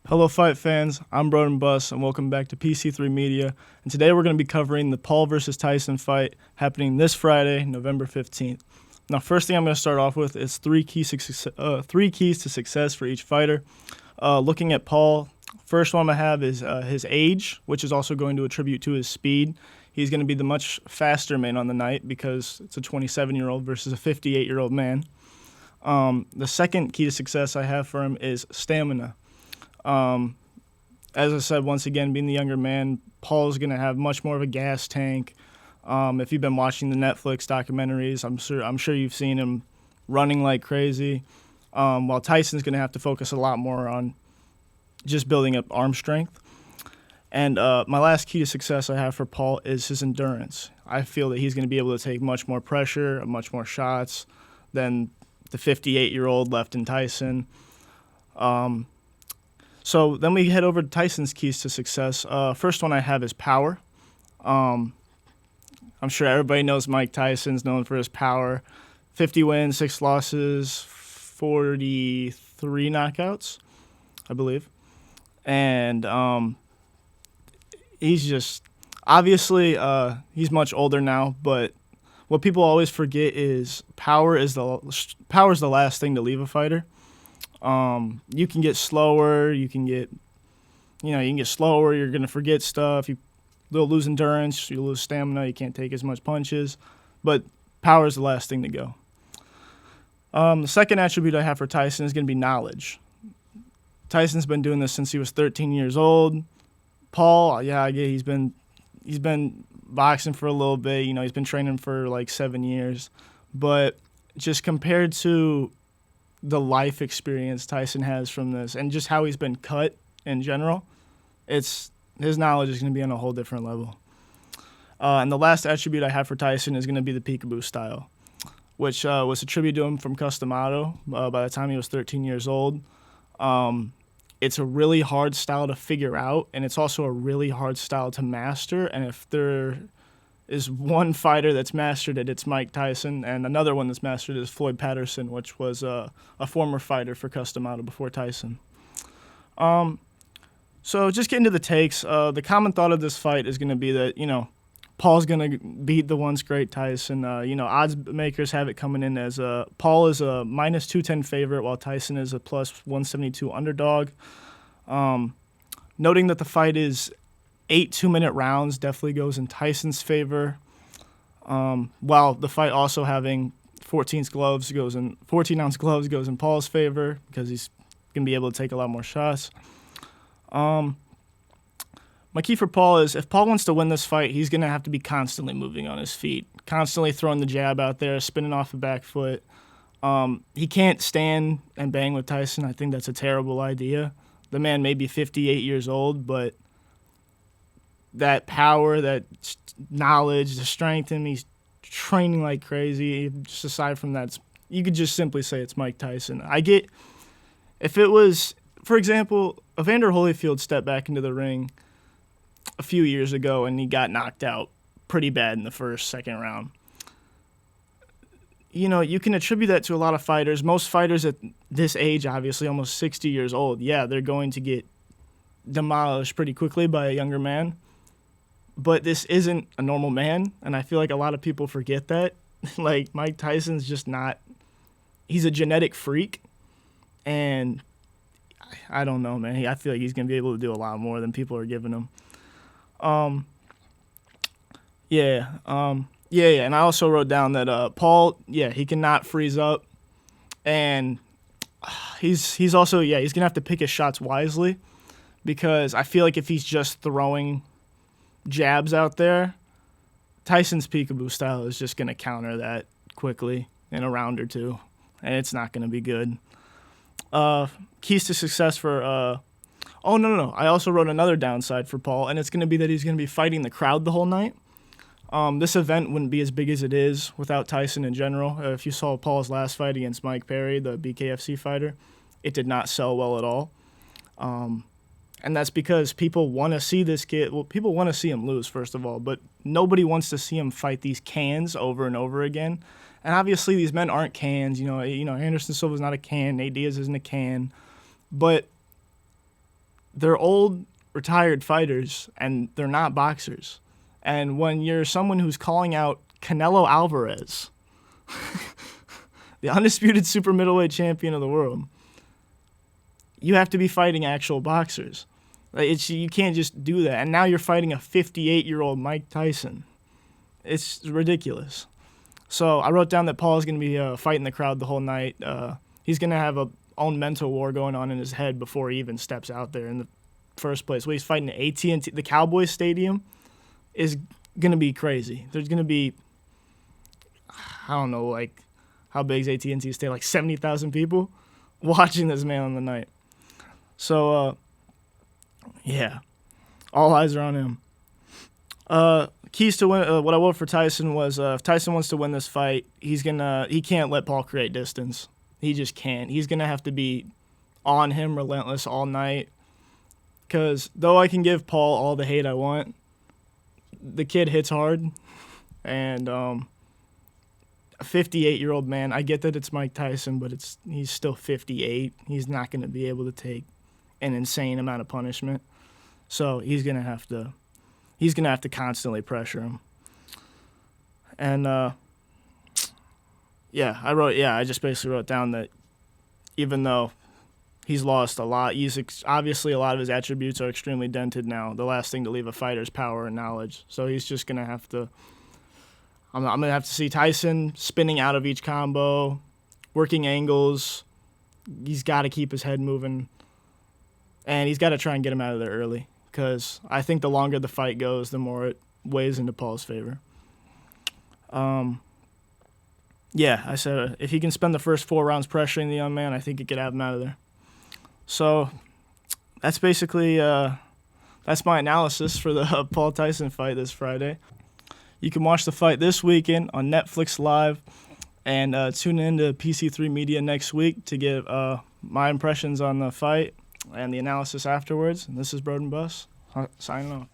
Hello, fight fans. I'm Broden Buss, and welcome back to PC3 Media. And today we're going to be covering the Paul versus Tyson fight happening this Friday, November 15th. Now, first thing I'm going to start off with is three keys to success for each fighter. Looking at Paul, first one I have is his age, which is also going to attribute to his speed. He's going to be the much faster man on the night because it's a 27-year-old versus a 58-year-old man. The second key to success I have for him is stamina. As I said, once again, being the younger man, Paul's going to have much more of a gas tank. If you've been watching the Netflix documentaries, I'm sure you've seen him running like crazy. While Tyson's going to have to focus a lot more on just building up arm strength. And my last key to success I have for Paul is his endurance. I feel that he's going to be able to take much more pressure, much more shots than the 58-year-old left in Tyson. So then we head over to Tyson's keys to success. First one I have is power. I'm sure everybody knows Mike Tyson's known for his power. 50 wins, 6 losses, 43 knockouts, I believe. And he's just, obviously, he's much older now, but what people always forget is power is the last thing to leave a fighter. You can get slower, you can get slower, you're going to forget stuff, you'll lose endurance, you'll lose stamina, you can't take as much punches, but power is the last thing to go. The second attribute I have for Tyson is going to be knowledge. Tyson's been doing this since he was 13 years old. Paul, he's been boxing for a little bit, he's been training for like 7 years, but just compared to the life experience Tyson has from this and just how he's been cut in general, his knowledge is going to be on a whole different level. And the last attribute I have for Tyson is going to be the peekaboo style, which was attributed to him from Custom Auto by the time he was 13 years old. It's a really hard style to figure out, and it's also a really hard style to master. And if there is one fighter that's mastered it, it's Mike Tyson, and another one that's mastered it is Floyd Patterson, which was a former fighter for Custom Auto before Tyson. So just getting to the takes, the common thought of this fight is going to be that, Paul's going to beat the once great Tyson. Odds makers have it coming in as Paul is a minus 210 favorite, while Tyson is a plus 172 underdog. Noting that the fight is 8 2-minute rounds definitely goes in Tyson's favor, while the fight also having 14-ounce gloves goes in Paul's favor because he's going to be able to take a lot more shots. My key for Paul is if Paul wants to win this fight, he's going to have to be constantly moving on his feet, constantly throwing the jab out there, spinning off the back foot. He can't stand and bang with Tyson. I think that's a terrible idea. The man may be 58 years old, but that power, that knowledge, the strength in him, he's training like crazy. Just aside from that, you could just simply say it's Mike Tyson. If it was, for example, Evander Holyfield stepped back into the ring a few years ago and he got knocked out pretty bad in the second round. You can attribute that to a lot of fighters. Most fighters at this age, obviously almost 60 years old, they're going to get demolished pretty quickly by a younger man. But this isn't a normal man, and I feel like a lot of people forget that. Like, Mike Tyson's just not – he's a genetic freak, and I don't know, man. I feel like he's going to be able to do a lot more than people are giving him. And I also wrote down that Paul, he cannot freeze up, and he's also, he's going to have to pick his shots wisely because I feel like if he's just throwing – jabs out there, Tyson's peekaboo style is just going to counter that quickly in a round or two, and it's not going to be good. Keys to success for I also wrote another downside for Paul, and it's going to be that he's going to be fighting the crowd the whole night. This event wouldn't be as big as it is without Tyson in general. If you saw Paul's last fight against Mike Perry, the BKFC fighter, it did not sell well at all. And that's because people want to see this kid. Well, people want to see him lose, first of all, but nobody wants to see him fight these cans over and over again. And obviously, these men aren't cans. Anderson Silva's not a can. Nate Diaz isn't a can. But they're old, retired fighters, and they're not boxers. And when you're someone who's calling out Canelo Alvarez, the undisputed super middleweight champion of the world, you have to be fighting actual boxers. You can't just do that. And now you're fighting a 58-year-old Mike Tyson. It's ridiculous. So I wrote down that Paul's going to be fighting the crowd the whole night. He's going to have a own mental war going on in his head before he even steps out there in the first place. Well, he's fighting at AT&T. The Cowboys Stadium is going to be crazy. There's going to be, I don't know, like, how big is AT&T Stadium? Like 70,000 people watching this man on the night. So, yeah, all eyes are on him. Keys to win. What I wrote for Tyson was if Tyson wants to win this fight, he can't let Paul create distance. He just can't. He's gonna have to be on him, relentless all night. Because though I can give Paul all the hate I want, the kid hits hard, and a 58-year-old man. I get that it's Mike Tyson, but he's still 58. He's not gonna be able to take an insane amount of punishment. So he's gonna have to constantly pressure him. And I just basically wrote down that even though he's lost a lot, obviously a lot of his attributes are extremely dented now. The last thing to leave a fighter is power and knowledge. So he's just gonna have to. I'm gonna have to see Tyson spinning out of each combo, working angles. He's got to keep his head moving. And he's got to try and get him out of there early, because I think the longer the fight goes, the more it weighs into Paul's favor. I said if he can spend the first 4 rounds pressuring the young man, I think he could have him out of there. So that's basically that's my analysis for the Paul Tyson fight this Friday. You can watch the fight this weekend on Netflix Live, and tune in to PC3 Media next week to get my impressions on the fight and the analysis afterwards. And this is Broden Buss, signing off.